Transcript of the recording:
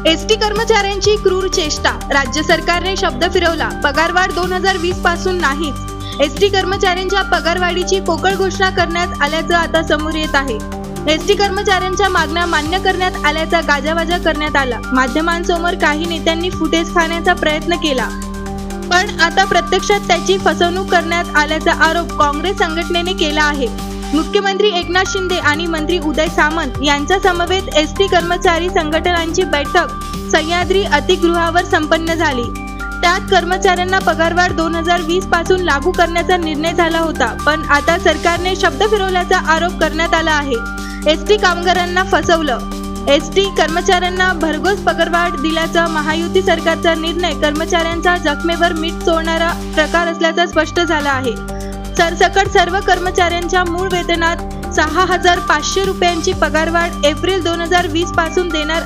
ST कर्मचाऱ्यांची क्रूर चेष्टा. राज्य सरकारने शब्द फिरवला, पगारवाढ 2020 पासून नाहीच. एसटी कर्मचाऱ्यांच्या पगारवाढीची पोकळ घोषणा करण्यात आल्याचं आता समोर येत आहे. एसटी कर्मचाऱ्यांच्या मागण्या मान्य करण्यात आल्याचा गाजावाजा करण्यात आला. माध्यमांसमोर काही नेत्यांनी फुटेज खाण्याचा प्रयत्न केला, पण आता प्रत्यक्षात त्याची फसवणूक करण्यात आल्याचा आरोप काँग्रेस संघटनेने केला आहे. मुख्यमंत्री एकनाथ शिंदे आणि मंत्री उदय सामंत यांच्या समवेत एसटी कर्मचारी संघटनांची बैठक सह्याद्री अतिथीगृहावर संपन्न झाली. त्यात कर्मचाऱ्यांना पगारवाढ 2020 पासून लागू करण्याचा निर्णय झाला होता, पण आता सरकारने शब्द फिरवल्याचा आरोप करण्यात आला आहे. एसटी कामगारांना फसवलं. एसटी कर्मचाऱ्यांना भरघोस पगारवाढ दिल्याचा महायुती सरकारचा निर्णय कर्मचाऱ्यांच्या जखमेवर मीठ चोळणारा प्रकार असल्याचं स्पष्ट झालं आहे. सरसकट सर्व कर्मचाऱ्यांच्या मूळ वेतनात 6,500 रुपयांची पगारवाढ एप्रिल 2020 पासून देणार